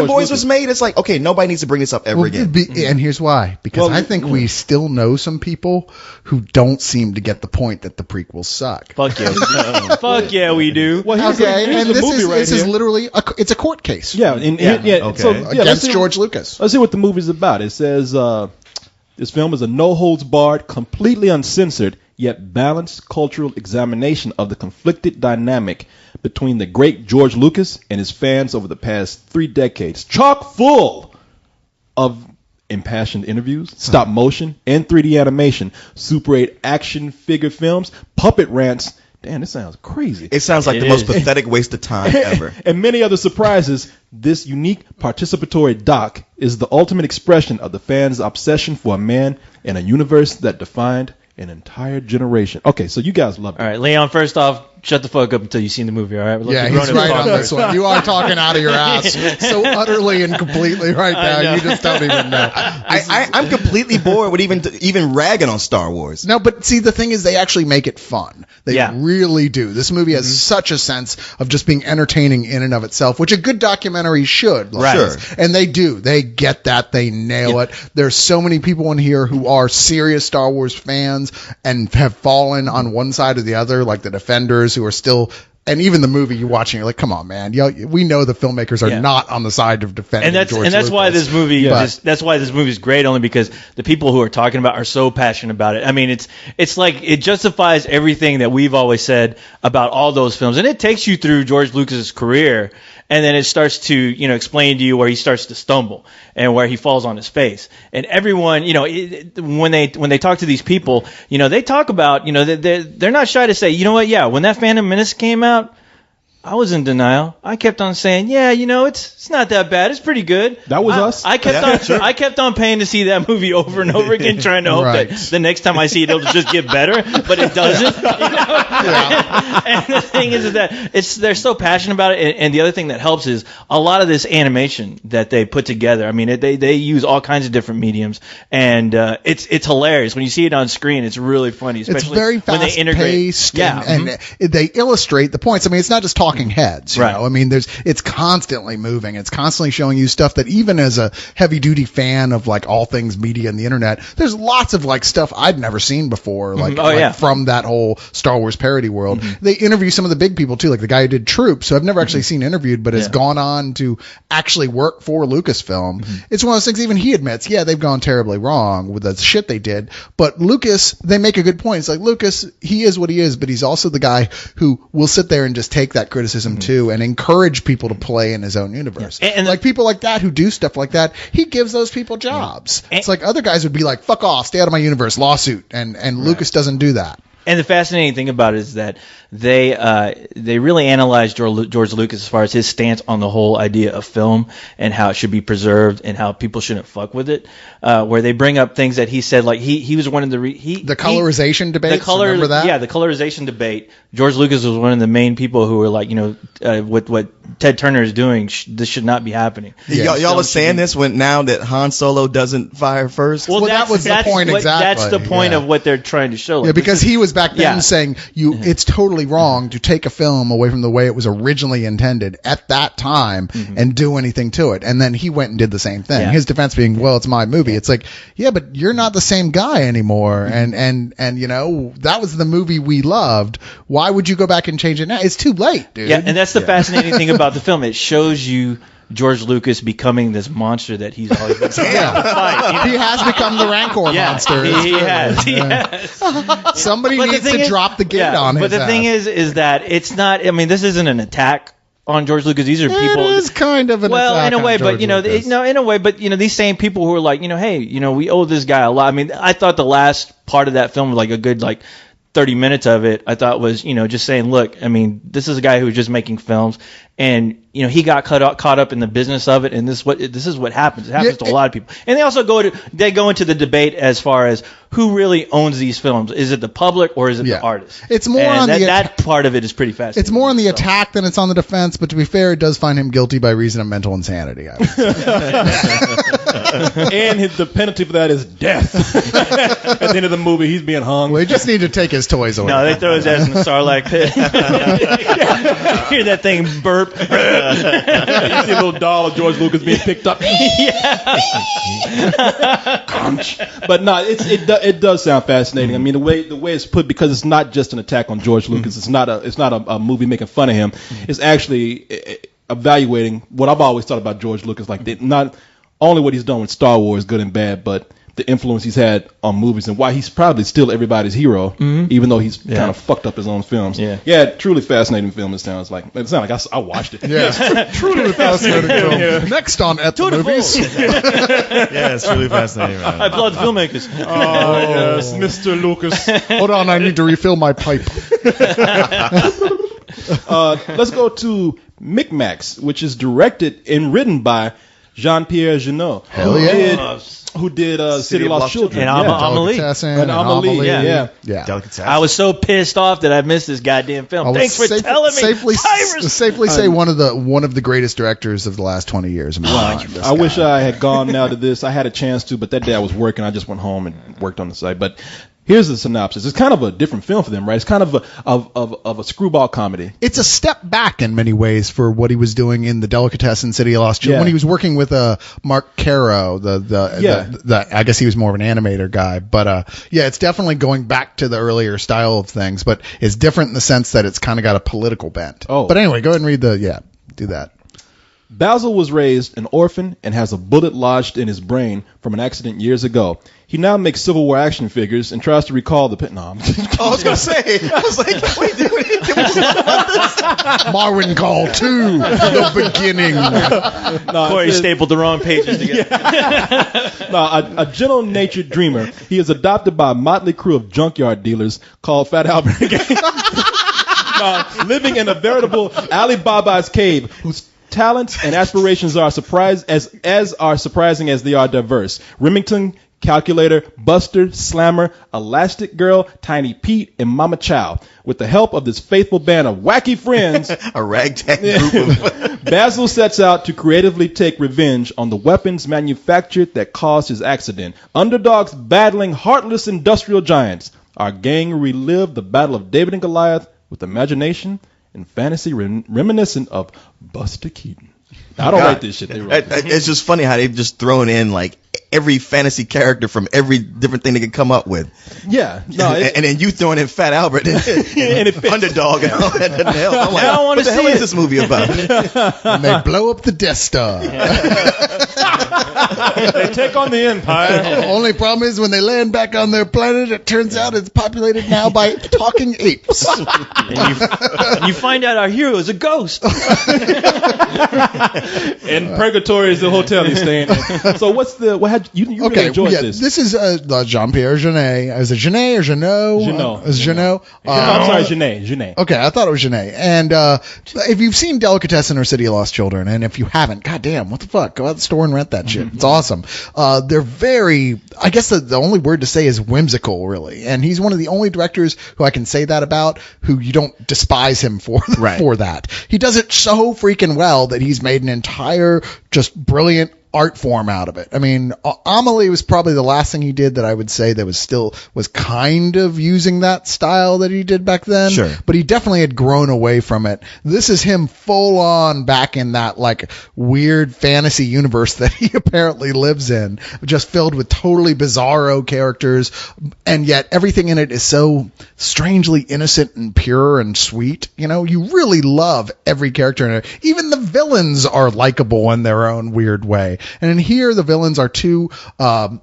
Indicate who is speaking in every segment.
Speaker 1: Fanboys was made, it's like, okay, nobody needs to bring this up ever again.
Speaker 2: And here's why. Because I think we still know some people who don't seem to get the point that the prequels suck.
Speaker 3: Fuck yeah. Fuck yeah, we do.
Speaker 2: Well, here's this is literally it's a court case.
Speaker 4: Yeah.
Speaker 1: Okay.
Speaker 4: So,
Speaker 2: against George Lucas.
Speaker 4: Let's see what the movie's about. It says this film is a no-holds-barred, completely uncensored, yet balanced cultural examination of the conflicted dynamic between the great George Lucas and his fans over the past 3 decades. Chock full of impassioned interviews, stop motion, and 3D animation, Super 8 action figure films, puppet rants. Damn, this sounds crazy.
Speaker 1: It sounds like the most pathetic waste of time ever.
Speaker 4: And many other surprises. This unique participatory doc is the ultimate expression of the fans' obsession for a man in a universe that defined an entire generation. Okay, so you guys love it.
Speaker 3: All right, Leon, first off, shut the fuck up until you've seen the movie, all right?
Speaker 2: Yeah, he's right on this one. You are talking out of your ass so utterly and completely right now. You just don't even know.
Speaker 1: I'm completely bored with even ragging on Star Wars.
Speaker 2: No, but see, the thing is they actually make it fun. They really do. This movie has such a sense of just being entertaining in and of itself, which a good documentary should.
Speaker 3: Right.
Speaker 1: Sure.
Speaker 2: And they do. They get that. They nail it. There's so many people in here who are serious Star Wars fans and have fallen on one side or the other, like the Defenders, who are still, and even the movie you're watching, you're like, come on, man. We know the filmmakers are not on the side of defending George Lucas.
Speaker 3: And that's why this movie that's why this movie is great, only because the people who are talking about are so passionate about it. I mean, it's like it justifies everything that we've always said about all those films, and it takes you through George Lucas's career. And then it starts to, explain to you where he starts to stumble and where he falls on his face. And everyone, when they talk to these people, they talk about, they're not shy to say, you know what? Yeah, when that Phantom Menace came out, I was in denial. I kept on saying, it's not that bad. It's pretty good.
Speaker 4: That was us.
Speaker 3: I kept on paying to see that movie over and over again, trying to hope that the next time I see it, it'll just get better. But it doesn't. And the thing is that they're so passionate about it. And the other thing that helps is a lot of this animation that they put together. I mean, they use all kinds of different mediums, and it's hilarious when you see it on screen. It's really funny, especially
Speaker 2: it's very fast
Speaker 3: when they integrate.
Speaker 2: Paced and they illustrate the points. I mean, it's not just talking heads, you know? I mean, it's constantly moving. It's constantly showing you stuff that even as a heavy duty fan of like all things media and the internet, there's lots of like stuff I'd never seen before, from that whole Star Wars parody world. They interview some of the big people too, like the guy who did Troops, who I've never actually seen interviewed, but has gone on to actually work for Lucasfilm. It's one of those things, even he admits, they've gone terribly wrong with the shit they did, but Lucas, they make a good point. It's like, Lucas, he is what he is, but he's also the guy who will sit there and just take that criticism too and encourage people to play in his own universe. And like people like that who do stuff like that, he gives those people jobs. It's like other guys would be like, fuck off, stay out of my universe, lawsuit. And Lucas doesn't do that.
Speaker 3: And the fascinating thing about it is that they really analyzed George Lucas as far as his stance on the whole idea of film and how it should be preserved and how people shouldn't fuck with it. Where they bring up things that he said, like he was one of the
Speaker 2: colorization debates. Remember that?
Speaker 3: Yeah, the colorization debate. George Lucas was one of the main people who were like, what Ted Turner is doing, this should not be happening.
Speaker 1: Y'all are saying this when now that Han Solo doesn't fire first.
Speaker 3: Well,
Speaker 2: that was the point exactly.
Speaker 3: That's the point of what they're trying to show.
Speaker 2: Like, because he was back then saying it's totally wrong to take a film away from the way it was originally intended at that time and do anything to it. And then he went and did the same thing. His defense being, well, it's my movie. It's like, but you're not the same guy anymore. And that was the movie we loved. Why would you go back and change it now? It's too late, dude.
Speaker 3: Yeah, and that's the fascinating thing about the film. It shows you George Lucas becoming this monster that he's always been trying to fight.
Speaker 2: He has become the Rancor monster.
Speaker 3: He has.
Speaker 2: Somebody needs to drop the gate on him.
Speaker 3: But the thing is that it's not. I mean, this isn't an attack on George Lucas. These are people.
Speaker 2: It is kind of an attack
Speaker 3: in a way,
Speaker 2: on George Lucas.
Speaker 3: in a way, but these same people who are like, hey, we owe this guy a lot. I mean, I thought the last part of that film, like a good 30 minutes of it, I thought was, just saying, look, I mean, this is a guy who was just making films, and he got caught up in the business of it, and this is what happens. It happens to a lot of people. And they also go into the debate as far as who really owns these films. Is it the public or is it the artist?
Speaker 2: It's more on
Speaker 3: that part of it is pretty fascinating.
Speaker 2: It's more on the attack than it's on the defense, but to be fair, it does find him guilty by reason of mental insanity, I would say.
Speaker 4: And the penalty for that is death. At the end of the movie, he's being hung.
Speaker 2: We just need to take his toys away.
Speaker 3: No, they throw his ass in the Sarlacc pit. Hear that thing burp.
Speaker 4: You see a little doll of George Lucas being picked up.
Speaker 3: Yeah.
Speaker 4: But no, it does sound fascinating. I mean, the way it's put, because it's not just an attack on George Lucas. It's not a movie making fun of him. It's actually evaluating what I've always thought about George Lucas. Like, not only what he's done with Star Wars, good and bad, but the influence he's had on movies and why he's probably still everybody's hero, even though he's kind of fucked up his own films. Yeah, truly fascinating film. It sounds like I watched it.
Speaker 2: Yeah, truly fascinating film. Yeah. Next on At the Movies.
Speaker 1: Yeah, it's really fascinating. Man.
Speaker 3: I applaud the filmmakers.
Speaker 4: Oh yes, Mr. Lucas.
Speaker 2: Hold on, I need to refill my pipe.
Speaker 4: Let's go to Micmacs, which is directed and written by Jean-Pierre Jeunet.
Speaker 2: Hell yeah.
Speaker 4: Who did City of Lost Children.
Speaker 3: And Amelie.
Speaker 2: And Amelie.
Speaker 4: Yeah.
Speaker 1: Delicatessen.
Speaker 3: I was so pissed off that I missed this goddamn film. Thanks for telling me.
Speaker 2: Safely say one of the greatest directors of the last 20 years.
Speaker 4: I wish I had gone now to this. I had a chance to, but that day I was working. I just went home and worked on the site. But here's the synopsis. It's kind of a different film for them, right? It's kind of a screwball comedy.
Speaker 2: It's a step back in many ways for what he was doing in the Delicatessen City of Lost Children when he was working with Mark Caro. I guess he was more of an animator guy, but it's definitely going back to the earlier style of things, but it's different in the sense that it's kind of got a political bent.
Speaker 4: Oh,
Speaker 2: but anyway, go ahead and read do that.
Speaker 4: Basil was raised an orphan and has a bullet lodged in his brain from an accident years ago. He now makes Civil War action figures and tries to recall the pit. No, I
Speaker 1: was going to say. I was like, wait, did we about this?
Speaker 2: Marwin Call 2, the beginning.
Speaker 3: Corey stapled the wrong pages together.
Speaker 4: A gentle-natured dreamer, he is adopted by a motley crew of junkyard dealers called Fat Albert. Living in a veritable Alibaba's cave, whose talents and aspirations are surprising as they are diverse. Remington, Calculator, Buster, Slammer, Elastic Girl, Tiny Pete, and Mama Chow. With the help of this faithful band of wacky friends,
Speaker 1: a ragtag group of
Speaker 4: Basil sets out to creatively take revenge on the weapons manufactured that caused his accident. Underdogs battling heartless industrial giants. Our gang relived the Battle of David and Goliath with imagination and fantasy reminiscent of Buster Keaton. I don't write this shit.
Speaker 1: It's just funny how they've just thrown in like every fantasy character from every different thing they could come up with.
Speaker 4: Yeah. No,
Speaker 1: and then you throwing in Fat Albert and Underdog and all that doesn't help. I'm like,
Speaker 3: I don't want to see
Speaker 1: what the hell is this movie about?
Speaker 2: And they blow up the Death Star.
Speaker 4: They take on the Empire.
Speaker 2: The only problem is when they land back on their planet, it turns out it's populated now by talking apes.
Speaker 3: And you find out our hero is a ghost.
Speaker 4: And Purgatory is the hotel he's staying in. So you really enjoyed this?
Speaker 2: This is Jean-Pierre Jeunet. Is it Jeunet or Jeunet?
Speaker 4: Jeunet.
Speaker 2: Is Jeunet?
Speaker 4: I'm sorry, Jeunet.
Speaker 2: Okay, I thought it was Jeunet. And if you've seen Delicatessen or City of Lost Children, and if you haven't, goddamn, what the fuck? Go out to the store and rent that shit. It's awesome. They're very, I guess the only word to say is whimsical, really. And he's one of the only directors who I can say that about, who you don't despise him for that. He does it so freaking well that he's made an entire just brilliant art form out of it. I mean, Amelie was probably the last thing he did that I would say that was kind of using that style that he did back then.
Speaker 1: Sure.
Speaker 2: But he definitely had grown away from it. This is him full on back in that like weird fantasy universe that he apparently lives in, just filled with totally bizarro characters, and yet everything in it is so strangely innocent and pure and sweet. You know, you really love every character in it. Even the villains are likable in their own weird way. And in here, the villains are two, what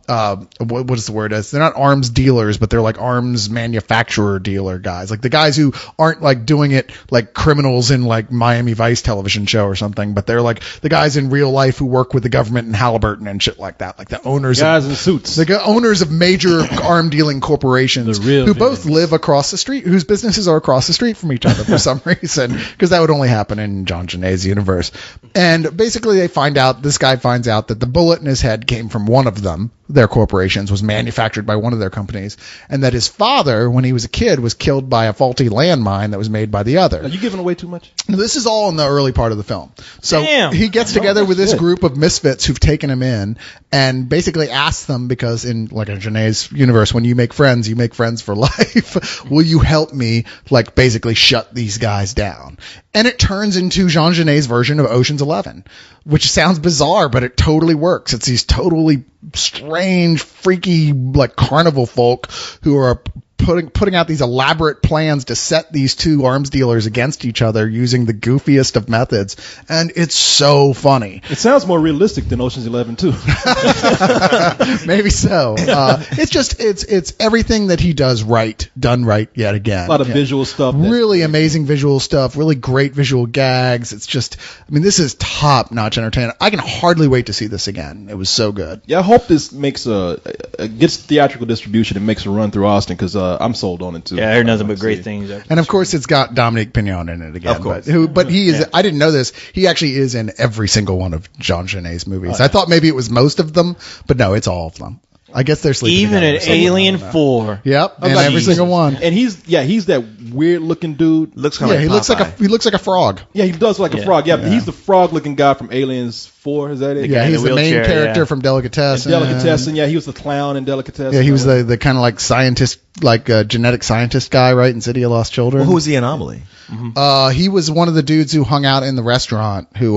Speaker 2: is the word? They're not arms dealers, but they're like arms manufacturer dealer guys. Like the guys who aren't like doing it like criminals in like Miami Vice television show or something, but they're like the guys in real life who work with the government in Halliburton and shit like that. Like the owners
Speaker 4: in suits.
Speaker 2: The owners of major arm dealing corporations who both live across the street, whose businesses are across the street from each other for some reason, because that would only happen in John Genet's universe. And basically this guy finds out that the bullet in his head came from one of them, their corporations, was manufactured by one of their companies, and that his father, when he was a kid, was killed by a faulty landmine that was made by the other.
Speaker 4: Are you giving away too much?
Speaker 2: This is all in the early part of the film. So
Speaker 3: Damn.
Speaker 2: He gets together with this group of misfits who've taken him in and basically asks them, because in like a Genet's universe, when you make friends for life. Will you help me like basically shut these guys down? And it turns into Jean Genet's version of Ocean's 11, which sounds bizarre, but it totally works. It's these totally strange, freaky, like carnival folk who are putting out these elaborate plans to set these two arms dealers against each other using the goofiest of methods, and it's so funny.
Speaker 4: It sounds more realistic than Ocean's 11 too.
Speaker 2: Maybe so. It's everything that he does right, done right yet again.
Speaker 4: A lot of visual stuff.
Speaker 2: Really amazing visual stuff. Really great visual gags. It's just, I mean, this is top-notch entertainment. I can hardly wait to see this again. It was so good.
Speaker 4: Yeah, I hope this makes gets theatrical distribution and makes a run through Austin, because I'm sold on it too.
Speaker 3: Yeah, I heard nothing but great things.
Speaker 2: And of course, it's got Dominique Pignon in it again.
Speaker 1: Of course.
Speaker 2: But he is, I didn't know this, he actually is in every single one of Jean Genet's movies. I thought maybe it was most of them, but no, it's all of them. I guess they're sleeping
Speaker 3: even in Alien 4.
Speaker 2: Yep, and every single one.
Speaker 4: And he's that weird looking dude.
Speaker 1: Looks kind of
Speaker 2: he looks like a frog.
Speaker 4: Yeah, he does look like a frog. Yeah, he's the frog looking guy from Aliens 4. Is that it?
Speaker 2: Yeah, he's the main character from Delicatessen.
Speaker 4: Delicatessen. Yeah, he was the clown in Delicatessen.
Speaker 2: Yeah, he was the kind of like scientist, like genetic scientist guy, right, in City of Lost Children.
Speaker 1: Well, who was the anomaly?
Speaker 2: Mm-hmm. He was one of the dudes who hung out in the restaurant who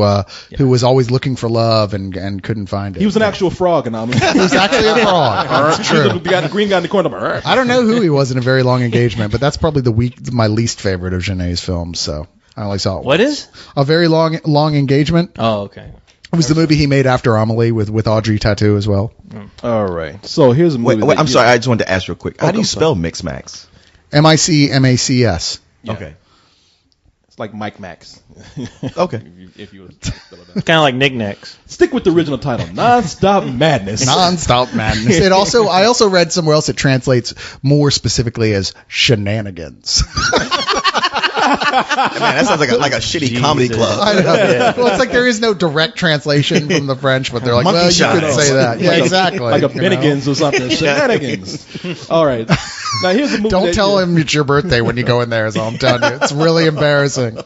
Speaker 2: was always looking for love and couldn't find it.
Speaker 4: He was an actual frog anomaly.
Speaker 2: He was actually a frog. That's true.
Speaker 4: The green guy in the corner.
Speaker 2: I don't know who he was in A Very Long Engagement, but that's probably my least favorite of Genet's films. So I only saw it.
Speaker 3: What is
Speaker 2: A Very Long Engagement?
Speaker 3: Oh, okay.
Speaker 2: It was the movie he made after Amelie with Audrey Tautou as well.
Speaker 4: All right. So here's a movie.
Speaker 1: Wait, I'm sorry. I just wanted to ask real quick. How do you spell Mixmax?
Speaker 2: MICMACS.
Speaker 4: Yeah.
Speaker 1: Okay.
Speaker 4: It's like Mike Max.
Speaker 1: Okay.
Speaker 4: if you would
Speaker 3: Kind of like knickknacks.
Speaker 4: Stick with the original title, Nonstop Madness.
Speaker 2: Nonstop Madness. I also read somewhere else it translates more specifically as shenanigans.
Speaker 1: Man, that sounds like a shitty comedy club.
Speaker 2: I know. Yeah. Well, it's like there is no direct translation from the French, but they're like,
Speaker 1: Monkey
Speaker 2: you could say that. Yeah, exactly.
Speaker 4: Like a Bennigan's or something. Shenanigans. All right. Now here's a movie.
Speaker 2: Don't tell him it's your birthday when you go in there, is all I'm telling you. It's really embarrassing.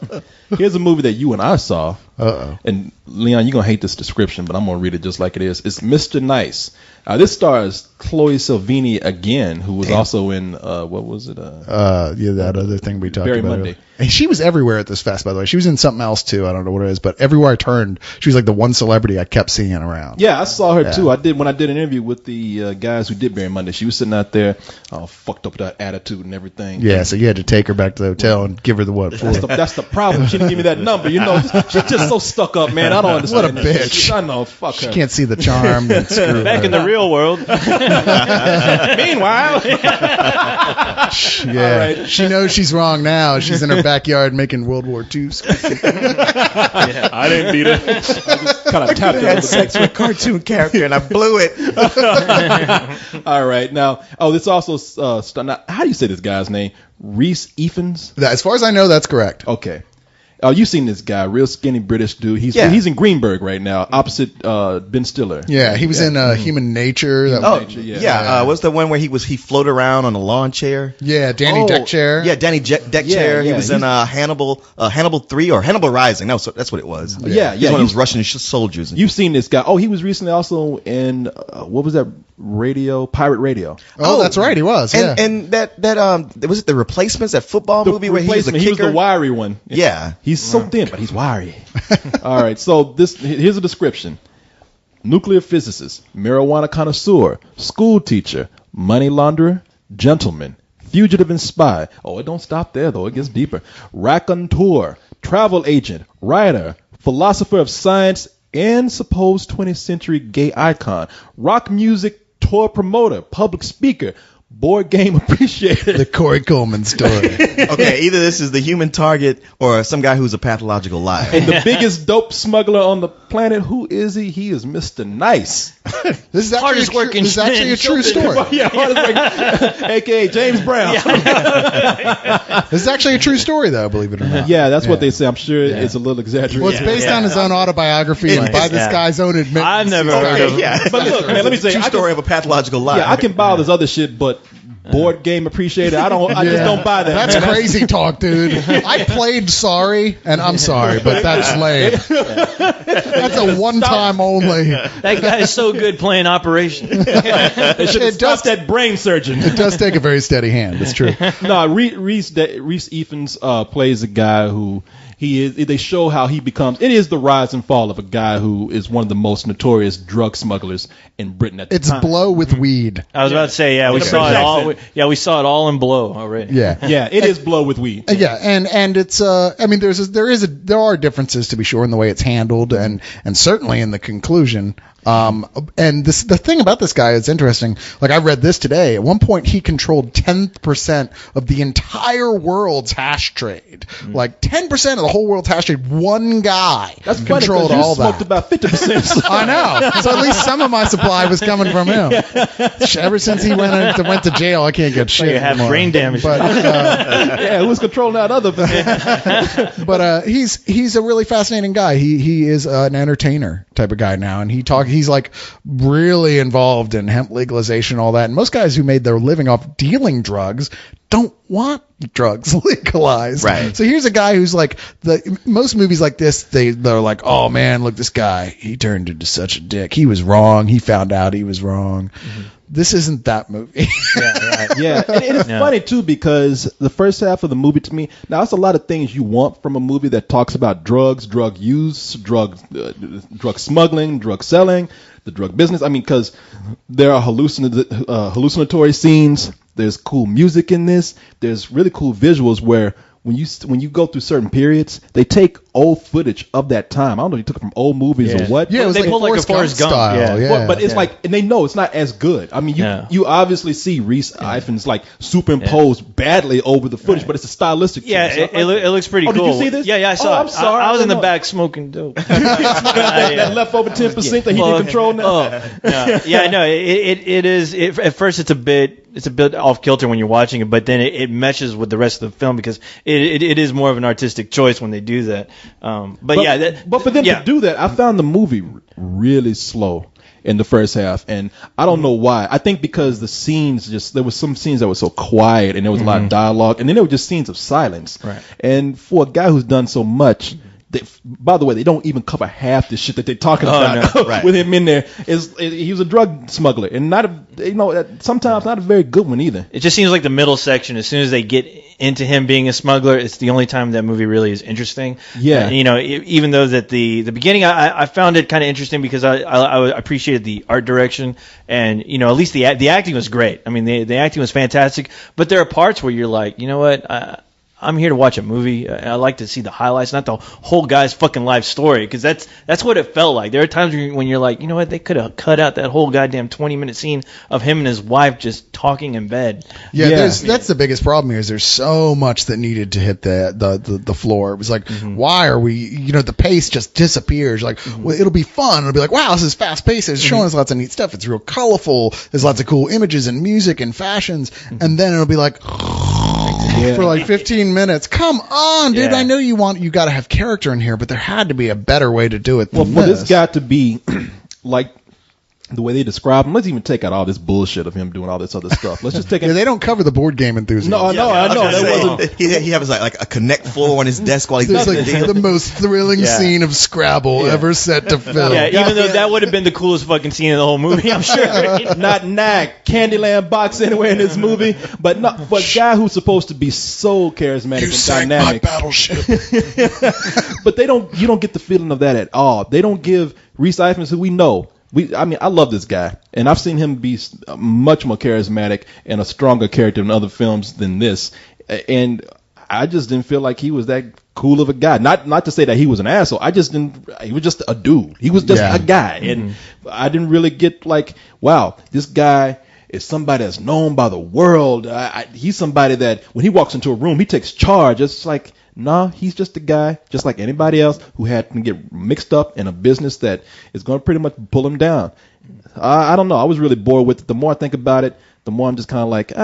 Speaker 4: Here's a movie that you and I saw.
Speaker 2: Uh-oh.
Speaker 4: And Leon, you're going to hate this description, but I'm going to read it just like it is. It's Mr. Nice. This stars Chloe Sevigny again, who was also in, what was it?
Speaker 2: That other thing we talked
Speaker 4: Barry
Speaker 2: about.
Speaker 4: Monday.
Speaker 2: And she was everywhere at this fest, by the way. She was in something else, too. I don't know what it is. But everywhere I turned, she was like the one celebrity I kept seeing around.
Speaker 4: Yeah, I saw her, too. When I did an interview with the guys who did Barry Monday. She was sitting out there, all fucked up with that attitude and everything.
Speaker 2: Yeah, so you had to take her back to the hotel and give her the what?
Speaker 4: That's the problem. She didn't give me that number. You know, she's just so stuck up, man. I don't understand.
Speaker 2: What a bitch.
Speaker 4: I know, fuck her.
Speaker 2: She can't see the charm.
Speaker 3: Back in the real world.
Speaker 4: Meanwhile.
Speaker 2: Yeah, right. She knows she's wrong now. She's in her backyard making World War II.
Speaker 3: I didn't beat her.
Speaker 4: I just kind of tapped her.
Speaker 1: Had sex with a cartoon character and I blew it.
Speaker 4: All right. Now, this also, now, how do you say this guy's name? Reese Ifans?
Speaker 2: As far as I know, that's correct.
Speaker 4: Okay. Oh, you've seen this guy, real skinny British dude. He's in Greenberg right now, opposite Ben Stiller.
Speaker 2: Yeah, he was in Human Nature.
Speaker 1: What's the one where he floated around on a lawn chair?
Speaker 2: Yeah, Danny Deck Chair.
Speaker 1: Yeah, Danny Deck Chair. He was in Hannibal 3 or Hannibal Rising. That's what it was.
Speaker 4: Yeah.
Speaker 1: He's one of those Russian soldiers.
Speaker 4: You've seen this guy. Oh, he was recently also in what was that? Pirate Radio.
Speaker 2: Oh, that's right, he was. Yeah.
Speaker 1: And that was it The Replacements, that football movie where he was a kicker?
Speaker 4: He was the wiry one.
Speaker 1: Yeah.
Speaker 4: He's so thin, but he's wiry. All right, so here's a description. Nuclear physicist, marijuana connoisseur, school teacher, money launderer, gentleman, fugitive and spy. Oh, it don't stop there, though. It gets deeper. Raconteur, travel agent, writer, philosopher of science, and supposed 20th century gay icon, rock music tour promoter, public speaker, board game appreciator.
Speaker 2: The Corey Coleman story.
Speaker 1: Okay, either this is the human target or some guy who's a pathological liar.
Speaker 4: And the biggest dope smuggler on the planet, who is he? He is Mr. Nice.
Speaker 2: This is actually a true story.
Speaker 4: Yeah, hardest working, a.k.a. James Brown.
Speaker 2: This is actually a true story, though, believe it or not.
Speaker 4: Yeah, that's what they say. I'm sure it's a little exaggerated.
Speaker 2: Well, it's based on his own autobiography and by this guy's own admittance.
Speaker 3: I've never heard of it.
Speaker 1: Yeah.
Speaker 4: But look, man, let me say,
Speaker 1: true story of a pathological liar.
Speaker 4: Yeah, I can buy all this other shit, but board game appreciator, I just don't buy that.
Speaker 2: That's crazy talk, dude. I played Sorry, and I'm sorry, but that's lame. That's a one-time only.
Speaker 3: That guy is so good playing Operation.
Speaker 4: They should have stopped that brain surgeon.
Speaker 2: It does take a very steady hand. It's true.
Speaker 4: No, Reese Ifans plays a guy who They show how he becomes. It is the rise and fall of a guy who is one of the most notorious drug smugglers in Britain at the time.
Speaker 2: It's Blow with weed.
Speaker 3: I was about to say, we saw it all. We saw it all in Blow already.
Speaker 2: Yeah,
Speaker 4: yeah, it is Blow with weed.
Speaker 2: Yeah, and it's I mean, there are differences to be sure in the way it's handled, and certainly in the conclusion. And the thing about this guy is interesting. Like, I read this today. At one point, he controlled 10% of the entire world's hash trade. Like 10% of the whole world's hash trade. One guy
Speaker 4: That's
Speaker 2: controlled
Speaker 4: funny,
Speaker 2: all
Speaker 4: you smoked
Speaker 2: that.
Speaker 4: about 50%.
Speaker 2: I know. So at least some of my supply was coming from him. Ever since he went to jail, I can't get shit.
Speaker 3: You have
Speaker 2: anymore.
Speaker 3: brain damage.
Speaker 2: But
Speaker 4: yeah, who's controlling that other?
Speaker 2: but he's a really fascinating guy. He is an entertainer type of guy now, and he's like really involved in hemp legalization, all that. And most guys who made their living off dealing drugs don't want drugs legalized.
Speaker 1: Right.
Speaker 2: So here's a guy who's like, most movies like this, they're like, oh man, look, this guy, he turned into such a dick. He was wrong. He found out he was wrong. Mm-hmm. This isn't that movie.
Speaker 3: Yeah, right.
Speaker 4: Yeah, and it's funny too because the first half of the movie to me, now it's a lot of things you want from a movie that talks about drugs, drug use, drug smuggling, drug selling, the drug business. I mean, because there are hallucinatory scenes. There's cool music in this. There's really cool visuals where when you go through certain periods, they take old footage of that time. I don't know if you took it from old movies or what.
Speaker 2: Yeah, it was
Speaker 3: they
Speaker 2: like
Speaker 3: pull like a Forrest Gump
Speaker 2: style. Yeah.
Speaker 4: But it's like, and they know it's not as good. I mean, you obviously see Reese Ifans like superimposed badly over the footage, but it's a stylistic choice.
Speaker 3: Yeah, it looks pretty cool.
Speaker 4: Did you see this?
Speaker 3: Yeah, I saw it.
Speaker 4: I'm sorry.
Speaker 3: I was in the back smoking dope.
Speaker 4: that leftover 10% that he didn't control now.
Speaker 3: Yeah, no, it is. At first, it's a bit off kilter when you're watching it, but then it meshes with the rest of the film because it is more of an artistic choice when they do that. But
Speaker 4: for them to do that, I found the movie really slow in the first half, and I don't know why. I think because the scenes there was some scenes that were so quiet, and there was a lot of dialogue, and then there were just scenes of silence.
Speaker 3: Right.
Speaker 4: And for a guy who's done so much. By the way, they don't even cover half the shit that they're talking about with him in there. He was a drug smuggler, and sometimes not a very good one either.
Speaker 3: It just seems like the middle section. As soon as they get into him being a smuggler, it's the only time that movie really is interesting.
Speaker 4: Yeah,
Speaker 3: even though that the beginning, I found it kind of interesting because I appreciated the art direction, and at least the acting was great. I mean, the acting was fantastic. But there are parts where you're like, you know what? I'm here to watch a movie. I like to see the highlights, not the whole guy's fucking life story, because that's what it felt like. There are times when you're like, you know what, they could have cut out that whole goddamn 20-minute scene of him and his wife just talking in bed.
Speaker 2: Yeah, that's the biggest problem here. Is there's so much that needed to hit the floor. It was like, why are we? The pace just disappears. Like, well, it'll be fun. It'll be like, wow, this is fast paced. It's showing us lots of neat stuff. It's real colorful. There's lots of cool images and music and fashions, and then it'll be like. For like 15 minutes. Come on, dude.
Speaker 3: Yeah.
Speaker 2: I know you got to have character in here, but there had to be a better way to do it than
Speaker 4: for this guy to be like the way they describe him, let's even take out all this bullshit of him doing all this other stuff. Let's just take it.
Speaker 2: They don't cover the board game enthusiasm.
Speaker 4: No, I know. That wasn't.
Speaker 1: He has like a Connect 4 on his desk while he's
Speaker 2: There's like the most thrilling scene of Scrabble ever set to film.
Speaker 3: Yeah, even though that would have been the coolest fucking scene in the whole movie, I'm sure.
Speaker 4: Not Candyland box anywhere in this movie, but guy who's supposed to be so charismatic and dynamic.
Speaker 2: My battleship.
Speaker 4: But you don't get the feeling of that at all. They don't give Reese Ifans, who we know. I love this guy, and I've seen him be much more charismatic and a stronger character in other films than this. And I just didn't feel like he was that cool of a guy. Not to say that he was an asshole. I just didn't. He was just a dude. He was just a guy, and I didn't really get like, wow, this guy is somebody that's known by the world. He's somebody that when he walks into a room, he takes charge. It's like. No, he's just a guy, just like anybody else, who had to get mixed up in a business that is going to pretty much pull him down. I don't know. I was really bored with it. The more I think about it, the more I'm just kind of like,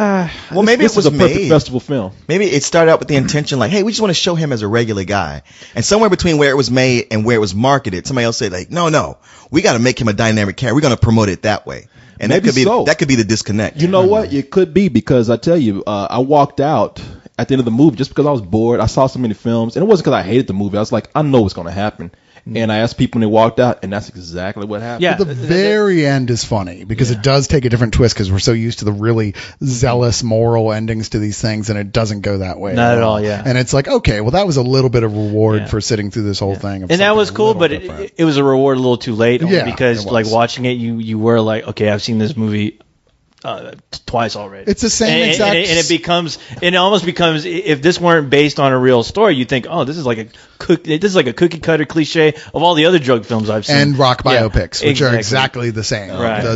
Speaker 1: maybe
Speaker 4: this
Speaker 1: it was
Speaker 4: a perfect
Speaker 1: made.
Speaker 4: festival film.
Speaker 1: Maybe it started out with the intention like, hey, we just want to show him as a regular guy. And somewhere between where it was made and where it was marketed, somebody else said like, no, we got to make him a dynamic character. We're going to promote it that way. And
Speaker 4: maybe
Speaker 1: that could be the disconnect.
Speaker 4: You know what? It could be because I tell you, I walked out at the end of the movie just because I was bored. I saw so many films, and it wasn't because I hated the movie. I was like, I know what's going to happen. And I asked people when they walked out, and that's exactly what happened.
Speaker 3: Yeah.
Speaker 2: The very end is funny because it does take a different twist because we're so used to the really zealous moral endings to these things, and it doesn't go that way.
Speaker 3: Not at all, yeah.
Speaker 2: And it's like, okay, well, that was a little bit of reward for sitting through this whole thing.
Speaker 3: And that was cool, but it was a reward a little too late. Only
Speaker 2: Yeah,
Speaker 3: because
Speaker 2: it
Speaker 3: like
Speaker 2: was.
Speaker 3: watching it, you were like, okay, I've seen this movie twice already.
Speaker 2: It's the same exact.
Speaker 3: And it almost becomes, if this weren't based on a real story, you think, oh, this is like a cookie cutter cliche of all the other drug films I've seen.
Speaker 2: And rock biopics, which are
Speaker 3: exactly.
Speaker 2: exactly the same.
Speaker 3: Right.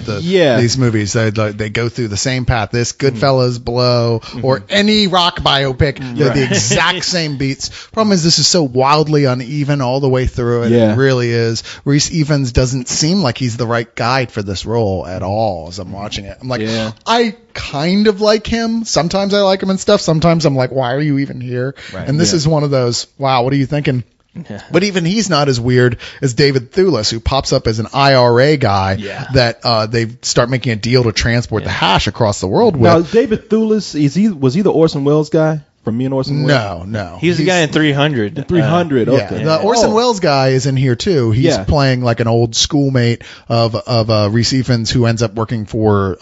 Speaker 2: These movies, they go through the same path. This Goodfellas, Blow, or any rock biopic, they're the exact same beats. Problem is, this is so wildly uneven all the way through it.
Speaker 4: Yeah.
Speaker 2: It really is. Rhys Ifans doesn't seem like he's the right guy for this role at all as I'm watching it. I'm like, I kind of like him. Sometimes I like him and stuff. Sometimes I'm like, why are you even here?
Speaker 4: Right.
Speaker 2: And this is one of those, wow, what are you thinking?
Speaker 3: Yeah.
Speaker 2: But even he's not as weird as David Thewlis, who pops up as an IRA guy that they start making a deal to transport the hash across the world with.
Speaker 4: Now, David Thewlis, was he the Orson Welles guy from Me and Orson Welles?
Speaker 2: No.
Speaker 3: He's the guy in 300.
Speaker 4: 300, okay.
Speaker 2: The Orson Welles guy is in here too. He's playing like an old schoolmate of Rhys Ifans who ends up working for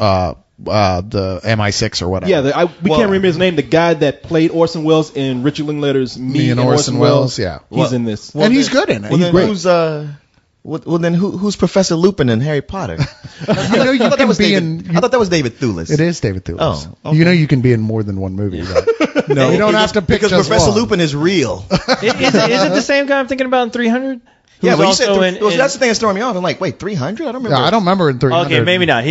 Speaker 2: the MI6 or whatever.
Speaker 4: Yeah, we can't remember his name. The guy that played Orson Welles in Richard Linklater's Me and Orson Welles.
Speaker 2: Yeah,
Speaker 4: he's in this,
Speaker 2: and he's good in it.
Speaker 1: Well,
Speaker 2: He's
Speaker 1: then
Speaker 2: great.
Speaker 1: who's Professor Lupin in Harry Potter?
Speaker 2: You know, you can be in.
Speaker 1: I thought that was David Thewlis.
Speaker 2: It is David Thewlis.
Speaker 1: Oh, okay.
Speaker 2: You know, you can be in more than one movie. Right?
Speaker 1: No,
Speaker 2: you don't have to pick
Speaker 1: because
Speaker 2: just
Speaker 1: Professor
Speaker 2: one.
Speaker 1: Lupin is real.
Speaker 3: Is it the same guy I'm thinking about in 300?
Speaker 1: Yeah, but you said
Speaker 3: also
Speaker 1: that's the thing that's throwing me off. I'm like, wait, 300? I don't remember.
Speaker 2: Yeah, I don't remember in 300.
Speaker 3: Okay, maybe not.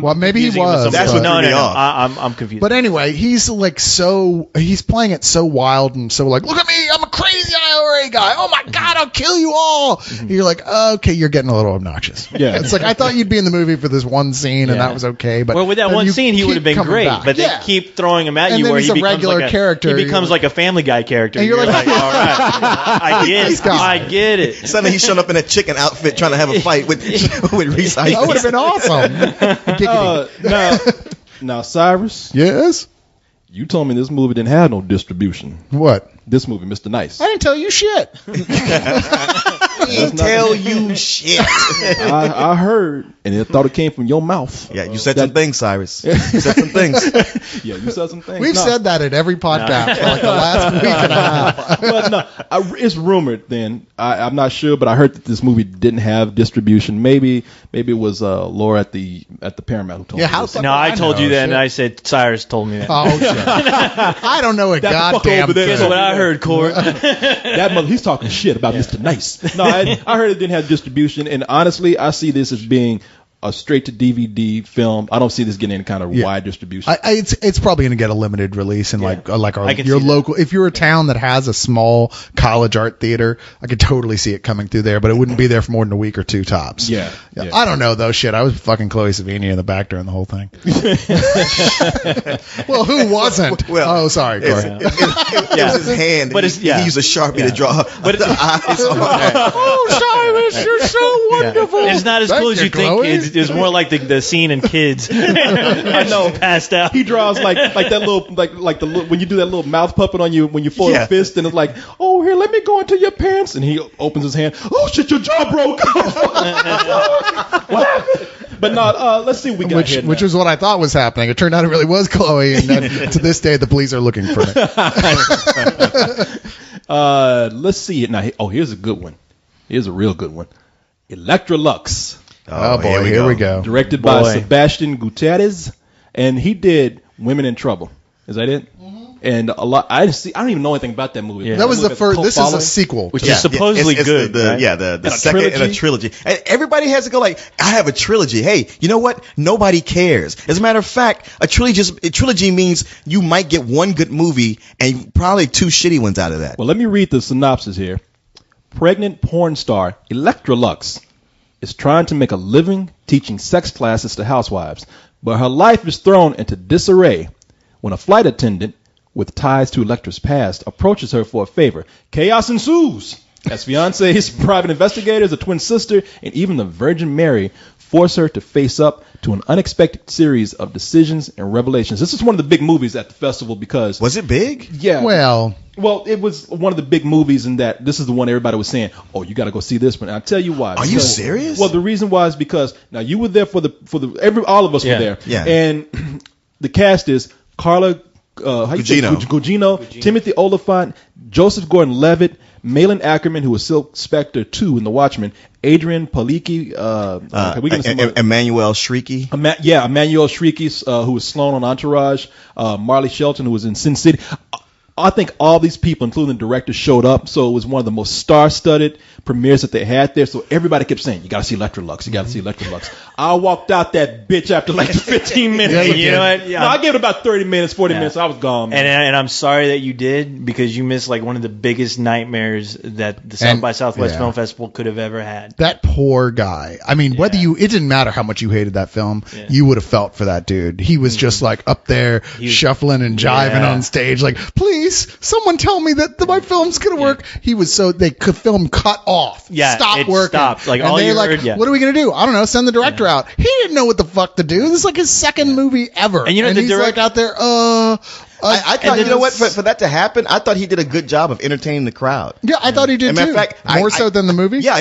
Speaker 2: Well, maybe he was.
Speaker 1: That's what threw me off.
Speaker 3: I'm confused.
Speaker 2: But anyway, he's like he's playing it so wild and so like, look at me, I'm a crazy IRA guy. Oh my God, I'll kill you all. And you're like, okay, you're getting a little obnoxious.
Speaker 4: Yeah.
Speaker 2: It's like, I thought you'd be in the movie for this one scene and that was okay. But
Speaker 3: well, with that
Speaker 2: then
Speaker 3: one
Speaker 2: you
Speaker 3: scene, he would have
Speaker 2: keep
Speaker 3: been
Speaker 2: coming
Speaker 3: great.
Speaker 2: back.
Speaker 3: But they keep throwing him at
Speaker 2: And
Speaker 3: you
Speaker 2: then
Speaker 3: where
Speaker 2: he's
Speaker 3: he
Speaker 2: a
Speaker 3: becomes
Speaker 2: regular
Speaker 3: like
Speaker 2: character.
Speaker 3: He becomes like a Family Guy character.
Speaker 2: And you're like,
Speaker 3: all right, I get it.
Speaker 2: guy.
Speaker 3: I get it.
Speaker 1: Suddenly he's showing up in a chicken outfit trying to have a fight with Rhys Ifans.
Speaker 2: That would have been awesome.
Speaker 4: now, Cyrus,
Speaker 2: Yes?
Speaker 4: you told me this movie didn't have no distribution.
Speaker 2: What?
Speaker 4: This movie, Mr. Nice.
Speaker 2: I didn't tell you shit.
Speaker 1: Tell you shit.
Speaker 4: I heard, and I thought it came from your mouth.
Speaker 1: Yeah, you said some things, Cyrus. You said some things.
Speaker 4: Yeah, you said some things.
Speaker 2: We've said that at every podcast for like the last week and a half.
Speaker 4: But no, it's rumored. Then I'm not sure, but I heard that this movie didn't have distribution. Maybe it was Laura at the Paramount who told me.
Speaker 2: how
Speaker 4: this.
Speaker 3: No, I told you that,
Speaker 2: shit.
Speaker 3: and I said Cyrus told me that.
Speaker 2: Oh, shit. I don't know a
Speaker 4: That fuck
Speaker 2: goddamn
Speaker 4: over there.
Speaker 3: Guess
Speaker 2: thing.
Speaker 3: what I heard, Court?
Speaker 4: That mother, he's talking shit about Mr. Nice. No, I heard it didn't have distribution, and honestly, I see this as being a straight to DVD film. I don't see this getting any kind of wide distribution.
Speaker 2: It's probably going to get a limited release in like your
Speaker 3: see
Speaker 2: local. If you're a town that has a small college art theater, I could totally see it coming through there, but it wouldn't be there for more than a week or two tops.
Speaker 4: Yeah.
Speaker 2: I don't know though. Shit, I was fucking Chloe Sevigny in the back during the whole thing. Well, who wasn't?
Speaker 1: Well,
Speaker 2: sorry, Corey.
Speaker 1: It was his hand.
Speaker 3: But
Speaker 1: he used a Sharpie to draw
Speaker 3: But
Speaker 1: the eyes.
Speaker 2: Oh, Cyrus, you're so wonderful.
Speaker 3: It's not as
Speaker 2: Thank
Speaker 3: cool as you think.
Speaker 2: Chloe.
Speaker 3: It's more like the scene in Kids. I know, passed out.
Speaker 4: He draws like that little like the little, when you do that little mouth puppet on you when you fold a fist, and it's like, oh, here, let me go into your pants, and he opens his hand. Oh shit, your jaw broke. What happened? But no, let's see what we got here.
Speaker 2: Which was what I thought was happening. It turned out it really was Chloe, and then to this day the police are looking for it.
Speaker 4: Let's see it now. Oh, here's a good one. Here's a real good one. Electrolux.
Speaker 2: Oh boy, here we go.
Speaker 4: Directed by Sebastian Gutierrez, and he did Women in Trouble. Is that it? And a lot. I don't even know anything about that movie.
Speaker 3: Yeah.
Speaker 2: That was the first. This is a sequel,
Speaker 3: which is supposedly
Speaker 1: it's
Speaker 3: good.
Speaker 1: The second in a trilogy. And everybody has to go like, I have a trilogy. Hey, you know what? Nobody cares. As a matter of fact, a trilogy means you might get one good movie and probably two shitty ones out of that.
Speaker 4: Well, let me read the synopsis here. Pregnant porn star Electrolux is trying to make a living teaching sex classes to housewives, but her life is thrown into disarray when a flight attendant with ties to Electra's past approaches her for a favor. Chaos ensues as fiancés, private investigators, a twin sister, and even the Virgin Mary force her to face up to an unexpected series of decisions and revelations. This is one of the big movies at the festival because...
Speaker 1: Was it big?
Speaker 4: Yeah.
Speaker 2: Well,
Speaker 4: Well, it was one of the big movies in that this is the one everybody was saying, "Oh, you got to go see this one." And I'll tell you why.
Speaker 1: Are you serious?
Speaker 4: Well, the reason why is because now you were there all of us were there.
Speaker 1: Yeah.
Speaker 4: And the cast is Carla Gugino, Timothy Olyphant, Joseph Gordon-Levitt, Malin Ackerman, who was Silk Spectre 2 in The Watchmen, Adrian Palicki,
Speaker 1: Emmanuel Shrieky.
Speaker 4: Emmanuel Shrieky, who was Sloan on Entourage, Marley Shelton, who was in Sin City. I think all these people, including the director, showed up. So it was one of the most star-studded premieres that they had there. So everybody kept saying, "You got to see Electrolux. You got to see Electrolux." I walked out that bitch after like 15 minutes.
Speaker 3: You know what? Yeah.
Speaker 4: No, I gave it about 30 minutes, 40 minutes. I was gone. Man.
Speaker 3: And I'm sorry that you did, because you missed like one of the biggest nightmares that the South by Southwest Film Festival could have ever had.
Speaker 2: That poor guy. I mean, it didn't matter how much you hated that film, you would have felt for that dude. He was just like up there shuffling and jiving on stage, like, please, someone tell me that my film's gonna work. He was they could film cut off. Stop working.
Speaker 3: Stopped. Like,
Speaker 2: and
Speaker 3: all
Speaker 2: they're like, what are we gonna do? I don't know. Send the director out. He didn't know what the fuck to do. This is like his second movie ever.
Speaker 3: And
Speaker 2: he's like out there,
Speaker 1: I thought, you know what, for that to happen, I thought he did a good job of entertaining the crowd.
Speaker 2: Yeah, I thought he did too. More so than the movie?
Speaker 1: Yeah.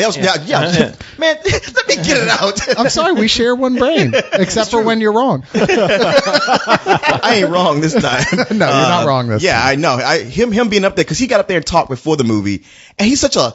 Speaker 1: Man, let me get it out.
Speaker 2: I'm sorry, we share one brain, except for when you're wrong.
Speaker 1: I ain't wrong this time.
Speaker 2: No, you're not wrong this time.
Speaker 1: Yeah, I know. Him being up there, because he got up there and talked before the movie, and he's such a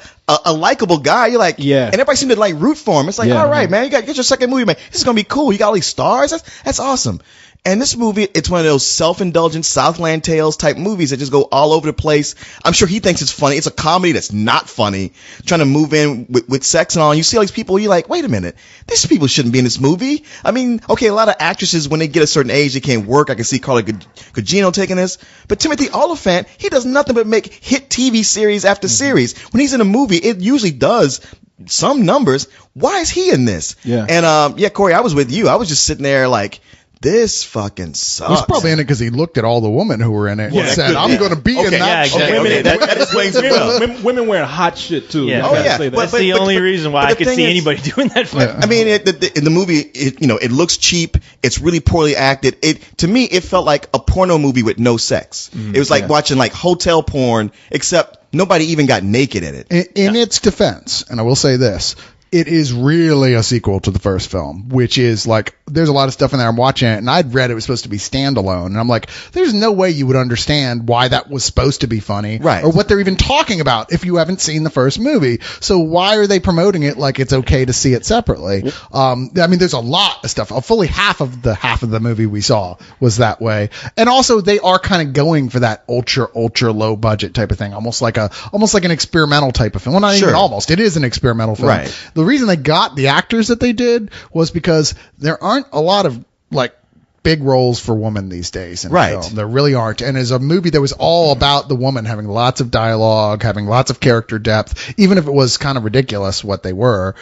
Speaker 1: likable guy. You're like, and everybody seemed to like root for him. It's like, all right, man, you got your second movie, man. This is gonna be cool. You got all these stars. That's awesome. And this movie, it's one of those self-indulgent Southland Tales type movies that just go all over the place. I'm sure he thinks it's funny. It's a comedy that's not funny, trying to move in with sex and all. And you see all these people, you're like, wait a minute, these people shouldn't be in this movie. I mean, okay, a lot of actresses, when they get a certain age, they can't work. I can see Carla Gugino taking this. But Timothy Olyphant, he does nothing but make hit TV series after series. When he's in a movie, it usually does some numbers. Why is he in this?
Speaker 4: Yeah.
Speaker 1: And, Corey, I was with you. I was just sitting there like, this fucking sucks.
Speaker 2: He's probably in it because he looked at all the women who were in it and said, I'm going to be in that.
Speaker 3: Yeah, exactly.
Speaker 1: That explains it well.
Speaker 4: Women wearing hot shit, too.
Speaker 3: Yeah. That's the only reason why I could see anybody doing that.
Speaker 1: I mean, in the movie, it looks cheap. It's really poorly acted. To me, it felt like a porno movie with no sex. It was like watching like hotel porn, except nobody even got naked in it.
Speaker 2: In its defense, and I will say this, it is really a sequel to the first film, which is like, there's a lot of stuff in there. I'm watching it, and I'd read it was supposed to be standalone, and I'm like, there's no way you would understand why that was supposed to be funny,
Speaker 1: right, or
Speaker 2: what they're even talking about if you haven't seen the first movie. So why are they promoting it like it's okay to see it separately? I mean, there's a lot of stuff. Fully half of the movie we saw was that way, and also they are kind of going for that ultra low budget type of thing, almost like an experimental type of film. Well, not even almost. It is an experimental film.
Speaker 1: Right.
Speaker 2: The reason they got the actors that they did was because there aren't a lot of like big roles for women these days in film. There really aren't. And as a movie that was all about the woman having lots of dialogue, having lots of character depth, even if it was kind of ridiculous what they were,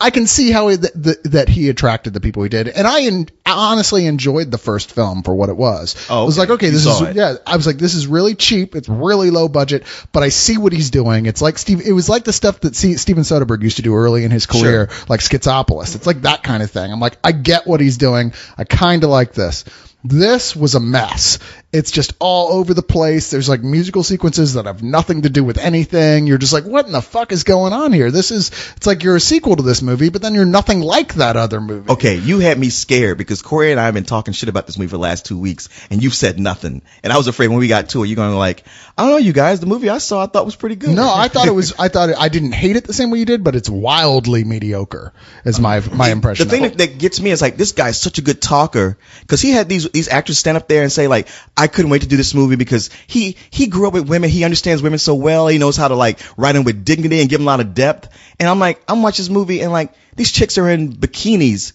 Speaker 2: I can see how that he attracted the people he did, and I honestly enjoyed the first film for what it was. I was like, okay, I was like, this is really cheap, it's really low budget, but I see what he's doing. It's like it was like the stuff that Steven Soderbergh used to do early in his career, like Schizopolis. It's like that kind of thing. I'm like, I get what he's doing. I kind of like this. This was a mess. It's just all over the place. There's like musical sequences that have nothing to do with anything. You're just like, what in the fuck is going on here? It's like you're a sequel to this movie, but then you're nothing like that other movie.
Speaker 1: Okay, you had me scared because Corey and I have been talking shit about this movie for the last 2 weeks, and you've said nothing. And I was afraid when we got to it, you're going to like, I don't know, you guys, the movie I saw I thought was pretty good.
Speaker 2: No, I didn't hate it the same way you did, but it's wildly mediocre is my impression.
Speaker 1: The thing that gets me is like, this guy's such a good talker because he had these actors stand up there and say like, I couldn't wait to do this movie because he grew up with women. He understands women so well. He knows how to like write them with dignity and give them a lot of depth. And I'm like, I'm watching this movie and like these chicks are in bikinis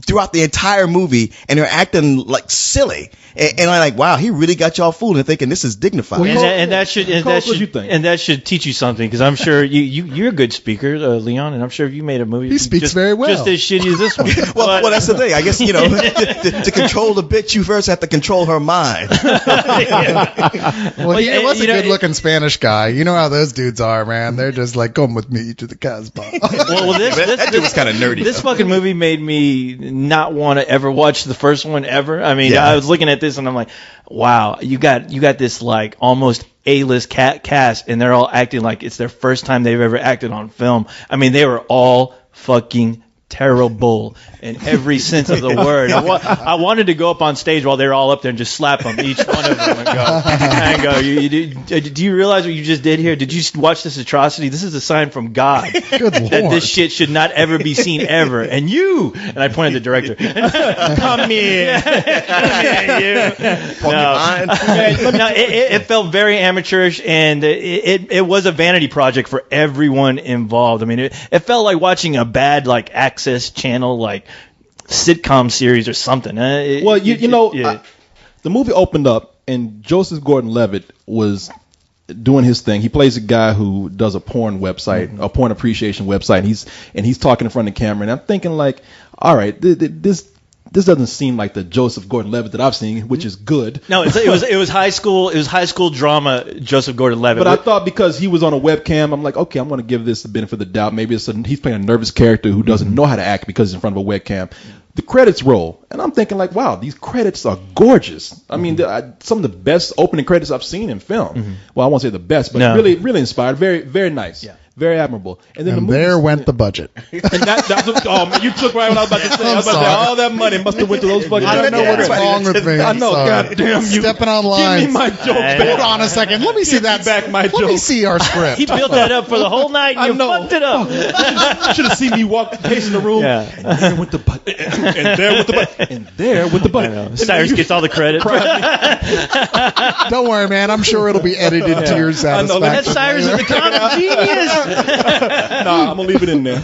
Speaker 1: throughout the entire movie and they're acting like silly. And I'm like, wow, he really got y'all fooled and thinking this is dignified.
Speaker 3: And that should teach you something because I'm sure you're a good speaker, Leon, and I'm sure if you made a movie,
Speaker 2: he speaks very well,
Speaker 3: just as shitty as this one.
Speaker 1: well, that's the thing. I guess to control the bitch, you first have to control her mind.
Speaker 2: Well, he was a good-looking Spanish guy. You know how those dudes are, man. They're just like, come with me to the Casbah.
Speaker 3: Well, that dude
Speaker 1: was kind of nerdy.
Speaker 3: This fucking movie made me me not want to ever watch the first one ever. I mean, I was looking at this and I'm like, wow, you got this like almost A-list cast, and they're all acting like it's their first time they've ever acted on film. I mean, they were all fucking terrible in every sense of the word. I wanted to go up on stage while they were all up there and just slap them, each one of them, and go, do you realize what you just did here? Did you watch this atrocity? This is a sign from God that this shit should not ever be seen ever. And I pointed at the director. Come here. It felt very amateurish, and it was a vanity project for everyone involved. I mean, it felt like watching a bad like Access Channel like sitcom series or something.
Speaker 4: The movie opened up and Joseph Gordon-Levitt was doing his thing. He plays a guy who does a porn website, a porn appreciation website, and he's talking in front of the camera. And I'm thinking like, all right, this doesn't seem like the Joseph Gordon-Levitt that I've seen, which is good.
Speaker 3: No, it was high school drama Joseph Gordon-Levitt.
Speaker 4: But I thought because he was on a webcam, I'm like, okay, I'm going to give this the benefit of the doubt. Maybe he's playing a nervous character who doesn't know how to act because he's in front of a webcam. The credits roll, and I'm thinking like, wow, these credits are gorgeous. I mean, some of the best opening credits I've seen in film. Well, I won't say the best, but really, really inspired. Very, very nice. Yeah. Very admirable. And then
Speaker 2: there went the budget.
Speaker 4: And that's man, you took right what I was about to say. I was about to say, all that money must have went to those fucking.
Speaker 2: I don't know what's wrong with me.
Speaker 4: I know. God damn you.
Speaker 2: Stepping on lines.
Speaker 4: Give me my joke back.
Speaker 2: Hold on a second. Let me see that.
Speaker 4: Back my joke.
Speaker 2: Let me see our script.
Speaker 3: He built that up for the whole night. And you fucked it up.
Speaker 4: Should have seen me walk pacing the room.
Speaker 3: Yeah.
Speaker 4: And there went the button. And there went the button. And there went the button.
Speaker 3: Cyrus gets all the credit.
Speaker 2: Don't worry, man. I'm sure it'll be edited to your satisfaction.
Speaker 3: That's Cyrus is the comic genius.
Speaker 4: No, I'm gonna leave it in there.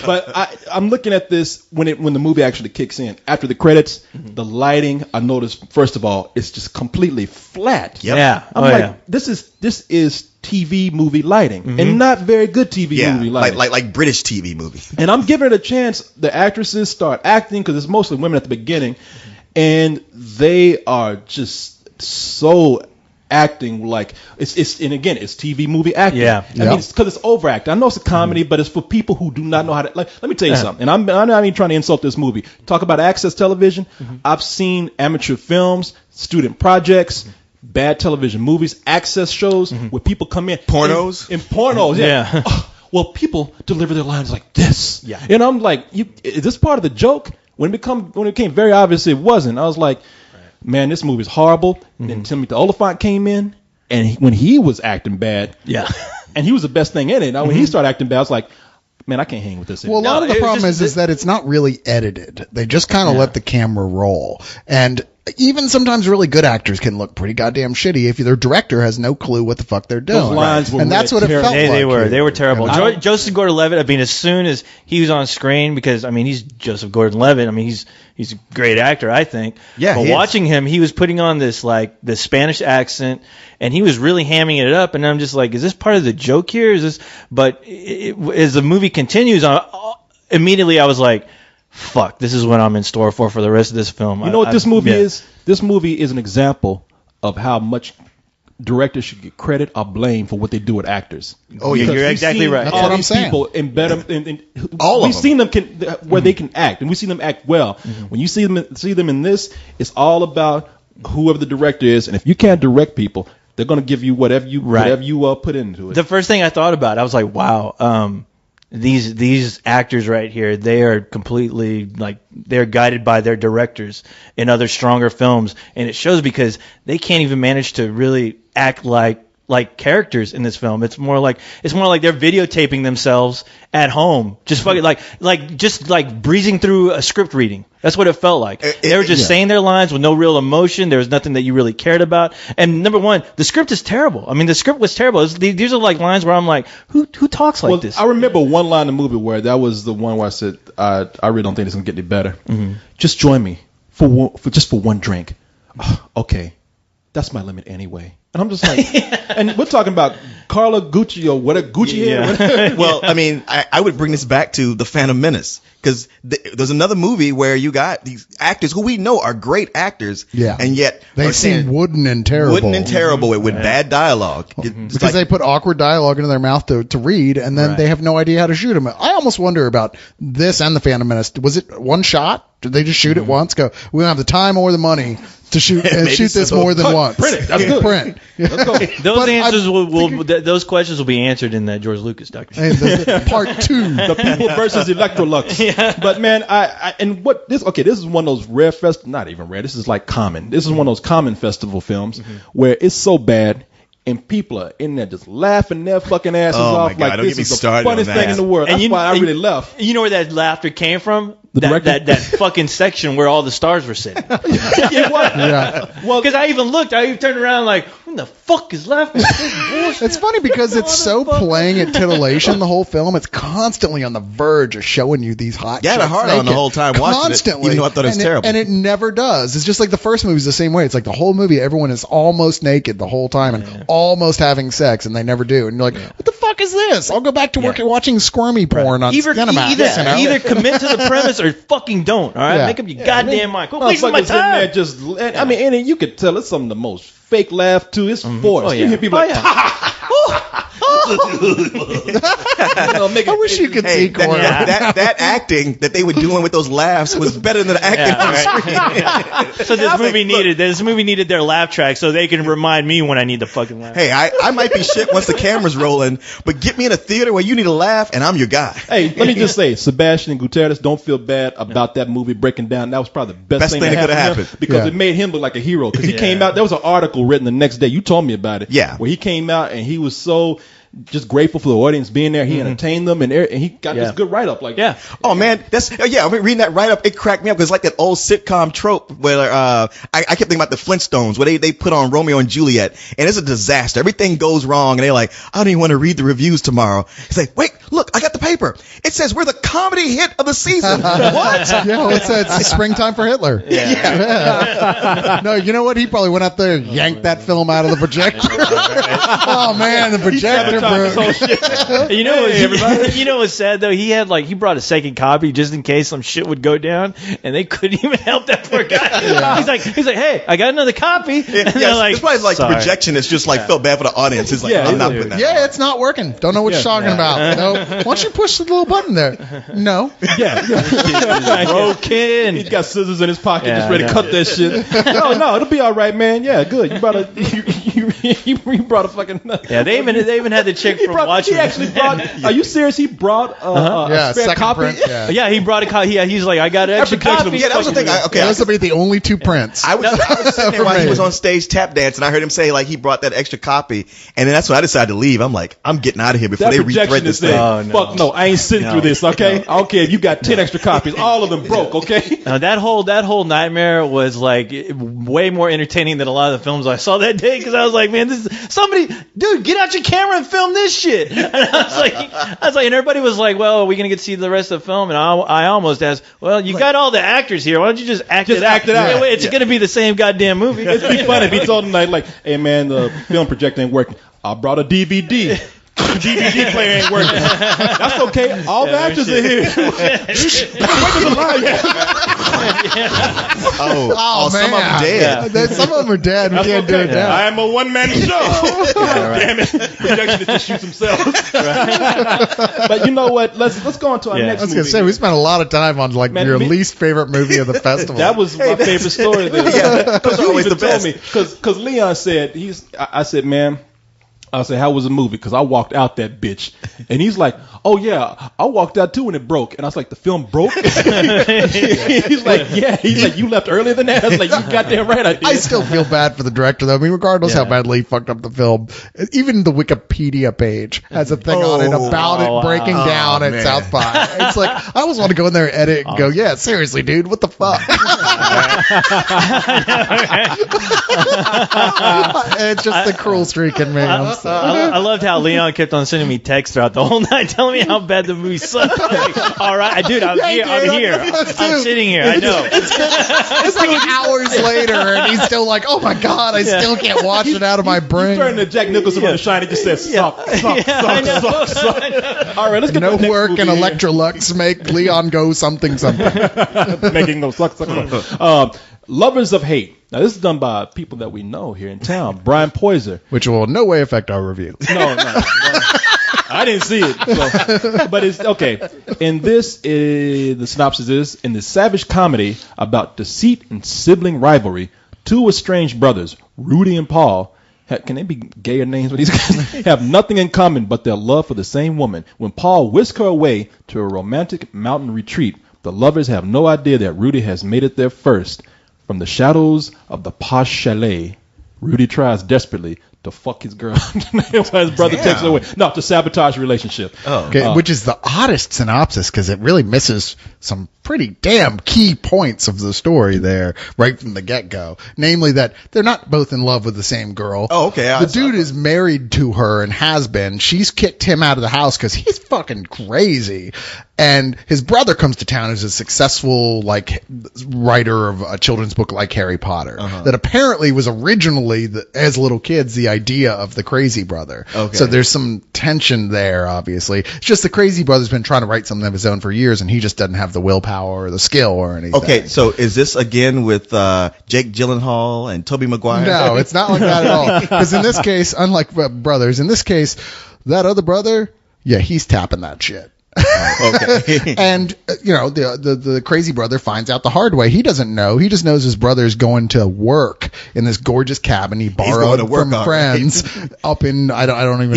Speaker 4: But I'm looking at this when the movie actually kicks in. After the credits, the lighting, I noticed first of all, it's just completely flat.
Speaker 3: Yep. Yeah,
Speaker 4: I'm this is TV movie lighting, and not very good TV movie lighting.
Speaker 1: like British TV movie.
Speaker 4: And I'm giving it a chance. The actresses start acting because it's mostly women at the beginning, and they are just so acting like it's TV movie acting.
Speaker 3: Yeah.
Speaker 4: I mean, it's because it's overacting. I know it's a comedy, but it's for people who do not know how to. Like, let me tell you something. And I'm not even trying to insult this movie. Talk about Access Television. I've seen amateur films, student projects, bad television movies, access shows where people come in
Speaker 1: pornos.
Speaker 4: In pornos, yeah. Well, people deliver their lines like this.
Speaker 3: Yeah.
Speaker 4: And I'm like, is this part of the joke? When it became very obvious it wasn't, I was like, man, this movie is horrible. Then Timothy Olyphant came in, and when he was acting bad, and he was the best thing in it. Now, when he started acting bad, I was like, man, I can't hang with this anymore.
Speaker 2: Well, a lot of the problem is that it's not really edited. They just kind of let the camera roll. And even sometimes really good actors can look pretty goddamn shitty if their director has no clue what the fuck they're doing.
Speaker 4: Those lines were
Speaker 2: and that's what it felt like.
Speaker 3: They were terrible. Joseph Gordon-Levitt, I mean, as soon as he was on screen, because, I mean, he's Joseph Gordon-Levitt. I mean, he's a great actor, I think. Yeah, but watching him, he was putting on this Spanish accent, and he was really hamming it up. And I'm just like, is this part of the joke here? Is this? But as the movie continues, immediately I was like, fuck, this is what I'm in store for the rest of this film.
Speaker 4: You know what this movie is? This movie is an example of how much directors should get credit or blame for what they do with actors.
Speaker 3: Oh, yeah, you're exactly right.
Speaker 2: That's what I'm saying.
Speaker 4: People embed them.
Speaker 1: All of them.
Speaker 4: We've seen them where they can act, and we see them act well. When you see them in this, it's all about whoever the director is, and if you can't direct people, they're going to give you whatever you put into it.
Speaker 3: The first thing I thought about, I was like, wow. These actors right here, they are completely they're guided by their directors in other stronger films, and it shows because they can't even manage to really act like characters in this film. It's more like they're videotaping themselves at home, just fucking like breezing through a script reading. That's what it felt like. They were just saying their lines with no real emotion. There was nothing that you really cared about. And number one, the script is terrible. I mean, the script was terrible. These are like lines where I'm like, who talks like this?
Speaker 4: I remember one line in the movie where that was the one where I said, I really don't think it's gonna get any better. Just join me for one drink. Okay, that's my limit anyway. And I'm just like, and we're talking about Carla Gucci or whatever Gucci hair.
Speaker 1: Well, I mean, I would bring this back to The Phantom Menace. Because there's another movie where you got these actors who we know are great actors, and yet
Speaker 2: they seem wooden and terrible.
Speaker 1: With bad dialogue.
Speaker 2: Because they put awkward dialogue into their mouth to read, and then they have no idea how to shoot them. I almost wonder about this and The Phantom Menace. Was it one shot? Did they just shoot it once? Go, we don't have the time or the money to shoot this more than once.
Speaker 4: Print it. That's good.
Speaker 2: Print.
Speaker 4: Let's go.
Speaker 3: Those answers those questions will be answered in that George Lucas documentary.
Speaker 2: Part 2.
Speaker 4: The People versus Electrolux. But man, this is one of those rare not even rare. This is like common. This is one of those common festival films where it's so bad. And people are in there just laughing their fucking asses off like this is the funniest thing in the world. That's why I really left.
Speaker 3: You know where that laughter came from?
Speaker 4: That
Speaker 3: fucking section where all the stars were sitting. Well, because I even turned around like, who the fuck is laughing at this bullshit?
Speaker 2: It's funny because it's so playing at titillation the whole film. It's constantly on the verge of showing you these hot chicks.
Speaker 1: I had a hard on the whole time watching it, even though I thought it was terrible.
Speaker 2: And it never does. It's just like the first movie is the same way. It's like the whole movie, everyone is almost naked the whole time and almost having sex, and they never do. And you're like, what the fuck is this? I'll go back to work watching squirmy porn on Cinemax.
Speaker 3: Either commit to the premise or fucking don't. All right, make up your goddamn mind. Quit wasting my time.
Speaker 4: And you could tell it's some of the most fake laugh too. It's forced. You hear people like,
Speaker 2: I wish you could see Corey.
Speaker 1: That acting that they were doing with those laughs was better than the acting on the screen.
Speaker 3: So this movie needed their laugh track so they can remind me when I need the fucking laugh.
Speaker 1: Hey, I might be shit once the camera's rolling, but get me in a theater where you need a laugh and I'm your guy.
Speaker 4: Hey, let me just say, Sebastian Gutierrez, don't feel bad about that movie breaking down. That was probably the best thing that could have happened because it made him look like a hero. Because he came out, there was an article written the next day. You told me about it.
Speaker 1: Yeah.
Speaker 4: Where he came out and he was so just grateful for the audience being there. He entertained them, and he got this good write-up.
Speaker 1: Oh man, I'm reading that write-up. It cracked me up because it's like that old sitcom trope where I kept thinking about the Flintstones where they put on Romeo and Juliet, and it's a disaster. Everything goes wrong, and they're like, I don't even want to read the reviews tomorrow. It's like, wait, look, I got the paper. It says we're the comedy hit of the season. What?
Speaker 2: Yeah, it's springtime for Hitler. Yeah. No, you know what? He probably went out there and yanked that film out of the projector. Oh man, the projector.
Speaker 3: You know what's sad though? He brought a second copy just in case some shit would go down, and they couldn't even help that poor guy. Yeah. He's like, hey, I got another copy. And they're like,
Speaker 1: it's probably like the projection. It's just like felt bad for the audience. It's like I'm not putting that.
Speaker 2: Yeah, it's not working. Don't know what you're talking about. No, why don't you push the little button there? No.
Speaker 3: Broken.
Speaker 4: He's got scissors in his pocket, just ready to cut that shit. No, it'll be all right, man. Yeah, good. You brought a fucking.
Speaker 3: Yeah, they even had the chick from watching.
Speaker 4: He actually brought. Are you serious? He brought a spare copy.
Speaker 2: Print,
Speaker 3: yeah, he brought a copy. He's like, I got an extra copy.
Speaker 1: Yeah, that was the thing.
Speaker 2: Those will be the only two prints.
Speaker 1: I was sitting there while he was on stage tap dancing. I heard him say like he brought that extra copy, and then that's when I decided to leave. I'm like, I'm getting out of here before they rethread this thing.
Speaker 4: Fuck no, I ain't sitting through this. Okay, I don't care if you got 10 extra copies. All of them broke. Okay.
Speaker 3: Now that whole nightmare was like way more entertaining than a lot of the films I saw that day because I was like, man, this is somebody, dude, get out your camera and film this shit. And I was like, and everybody was like, well, are we gonna get to see the rest of the film? And I almost asked, well, you got all the actors here. Why don't you just act it out? It's gonna be the same goddamn movie.
Speaker 4: It'd be funny if he told them like, hey man, the film projector ain't working. I brought a DVD. DVD player ain't working. That's okay. All the actors are here.
Speaker 1: Oh, man. Some of them dead.
Speaker 2: Yeah. Some of them are dead. We can't do it now.
Speaker 4: I am a one-man show. Damn it. Projectionists shoot themselves. But you know what? Let's go on to our next movie.
Speaker 2: I was going to say, we spent a lot of time on your least favorite movie of the festival.
Speaker 4: That was my favorite story. Because you even told me. Because Leon said, I said, man, I said, how was the movie? Because I walked out that bitch. And he's like, oh, yeah, I walked out too when it broke. And I was like, the film broke? He's like, yeah. He's like, you left earlier than that? I was like, you goddamn right I did.
Speaker 2: I still feel bad for the director, though. I mean, regardless how badly he fucked up the film, even the Wikipedia page has a thing on it about it breaking down at South by. It's like, I always want to go in there and edit and go, yeah, seriously, dude, what the fuck? It's just the cruel streak in me. I'm awesome.
Speaker 3: I loved how Leon kept on sending me texts throughout the whole night telling me how bad the movie sucked. I'm like, all right, dude, I'm here. I'm sitting here. I know.
Speaker 2: It's like hours later, and he's still like, oh my God, I still can't watch it out of my brain.
Speaker 4: Turning to Jack Nicholson on The Shining, just says, suck. All right, let's get
Speaker 2: no
Speaker 4: to the next
Speaker 2: work
Speaker 4: movie
Speaker 2: and
Speaker 4: here.
Speaker 2: Electrolux make Leon go something.
Speaker 4: Making no suck. Lovers of Hate. Now, this is done by people that we know here in town. Brian Poiser.
Speaker 2: Which will in no way affect our review.
Speaker 4: No. I didn't see it. So, but it's okay. In this, the synopsis is, in this savage comedy about deceit and sibling rivalry, two estranged brothers, Rudy and Paul, can they be gayer names with these guys? Have nothing in common but their love for the same woman. When Paul whisks her away to a romantic mountain retreat, the lovers have no idea that Rudy has made it there first. From the shadows of the posh chalet, Rudy tries desperately to fuck his girl while his brother takes her away. No, to sabotage the relationship.
Speaker 2: Okay, which is the oddest synopsis because it really misses some pretty damn key points of the story there right from the get-go. Namely that they're not both in love with the same girl.
Speaker 1: Oh, okay.
Speaker 2: The dude is married to her and has been. She's kicked him out of the house because he's fucking crazy. And his brother comes to town who's a successful, like, writer of a children's book like Harry Potter. That apparently was originally, as little kids, the idea of the crazy brother.
Speaker 1: Okay.
Speaker 2: So there's some tension there, obviously. It's just the crazy brother's been trying to write something of his own for years, and he just doesn't have the willpower or the skill or anything.
Speaker 1: Okay, so is this again with Jake Gyllenhaal and Tobey Maguire?
Speaker 2: No, it's not like that at all. Because in this case, unlike brothers, in this case, that other brother, yeah, he's tapping that shit.
Speaker 1: Okay.
Speaker 2: And the crazy brother finds out the hard way. He doesn't know. He just knows his brother's going to work in this gorgeous cabin he borrowed from friends up in I don't even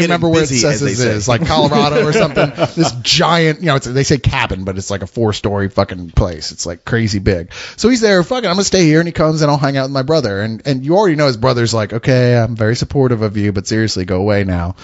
Speaker 2: remember where it says it is, like Colorado or something. This giant, they say cabin, but it's like a 4-story fucking place. It's like crazy big. So he's there, fucking, I'm gonna stay here, and he comes and I'll hang out with my brother. And you already know his brother's like, okay, I'm very supportive of you, but seriously, go away now.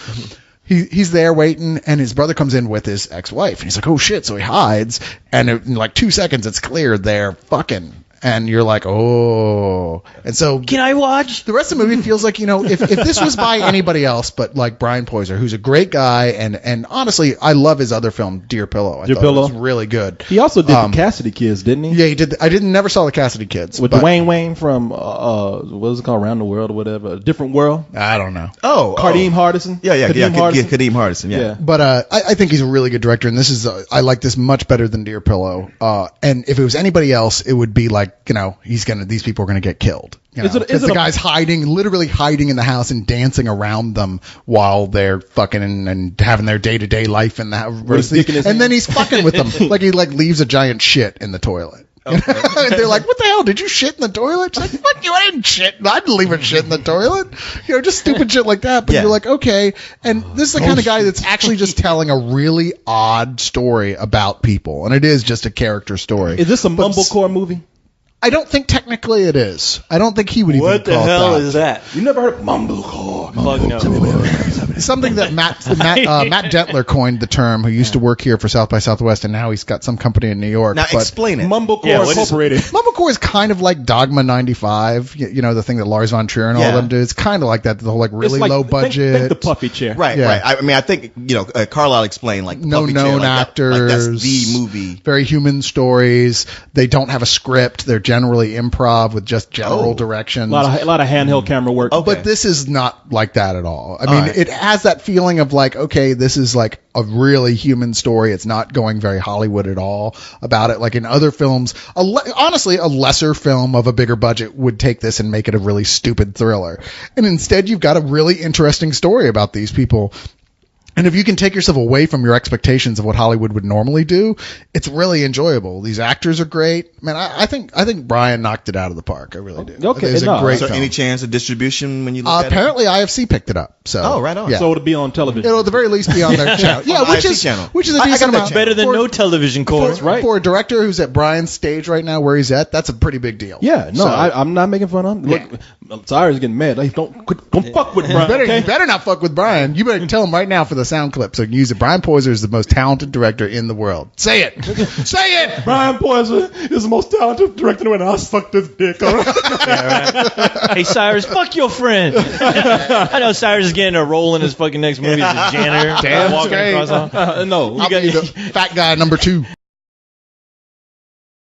Speaker 2: He's there waiting, and his brother comes in with his ex-wife, and he's like, oh shit, so he hides, and in like 2 seconds it's clear they're fucking, and you're like, oh. And so
Speaker 3: can I watch?
Speaker 2: The rest of the movie feels like, if this was by anybody else but like Brian Poiser, who's a great guy, and honestly, I love his other film, Dear Pillow. I thought it was really good.
Speaker 4: He also did the Cassidy Kids, didn't he?
Speaker 2: Yeah, he did. I never saw the Cassidy Kids.
Speaker 4: With Dwayne Wayne from, what is it called, Around the World or whatever? A Different World?
Speaker 2: I don't know.
Speaker 4: Kadeem Hardison?
Speaker 2: Yeah.
Speaker 1: Kadeem Hardison, yeah.
Speaker 2: But I think he's a really good director, and this is, I like this much better than Dear Pillow. And if it was anybody else, it would be like, these people are going to get killed. The guy's literally hiding in the house and dancing around them while they're fucking and having their day-to-day life in the house. And then he's fucking with them. Like he leaves a giant shit in the toilet. Okay. They're like, what the hell? Did you shit in the toilet? She's like, fuck you, I didn't shit. I didn't leave a shit in the toilet. Just stupid shit like that. But you're like, okay. And this is the kind of guy that's actually just telling a really odd story about people. And it is just a character story.
Speaker 4: Is this a mumblecore movie?
Speaker 2: I don't think technically it is. I don't think he would even call it that.
Speaker 3: What the hell is that?
Speaker 4: You never heard of mumblecore?
Speaker 3: Fuck no.
Speaker 2: Something that Matt Gentler coined the term, who used to work here for South by Southwest, and now he's got some company in New York.
Speaker 1: Now explain it.
Speaker 4: Mumblecore Incorporated.
Speaker 2: Mumblecore is kind of like Dogma 95, the thing that Lars von Trier and all of them do. It's kind of like that, the whole really low budget.
Speaker 4: Think the puffy chair.
Speaker 1: Right. I mean, I think, Carlisle explained like
Speaker 2: no known actors.
Speaker 1: That's the movie.
Speaker 2: Very human stories. They don't have a script. They're generally improv with just general directions.
Speaker 4: A lot of handheld camera work.
Speaker 2: Okay. But this is not like that at all. I mean, it has that feeling of like, okay, this is like a really human story. It's not going very Hollywood at all about it. Like in other films, honestly, a lesser film of a bigger budget would take this and make it a really stupid thriller. And instead, you've got a really interesting story about these people. And if you can take yourself away from your expectations of what Hollywood would normally do, it's really enjoyable. These actors are great. Man, I think Brian knocked it out of the park. I really do.
Speaker 4: Okay,
Speaker 2: it's a great film.
Speaker 1: Any chance of distribution when you look at it?
Speaker 2: Apparently IFC picked it up. So
Speaker 1: right on.
Speaker 2: Yeah.
Speaker 4: So it'll be on television.
Speaker 2: It'll at the very least be on their channel. Yeah, which is a decent amount.
Speaker 3: Better than no television course, right?
Speaker 2: For a director who's at Brian's stage right now, where he's at, that's a pretty big deal.
Speaker 4: Yeah, no, I'm not making fun of him. Look, Cyrus getting mad. Like, don't fuck with Brian.
Speaker 2: You better not fuck with Brian. You better tell him right now for the sound clip so you can use it. Brian Poiser is the most talented director in the world. Say it. Say it.
Speaker 4: Brian Poiser is the most talented director in the world. I'll suck this dick. All right?
Speaker 3: Yeah, right. Hey, Cyrus, fuck your friend. I know Cyrus is getting a role in his fucking next movie as a janitor.
Speaker 2: Damn
Speaker 3: walking
Speaker 2: straight.
Speaker 3: across.
Speaker 4: No.
Speaker 2: I'll be the fat guy number 2.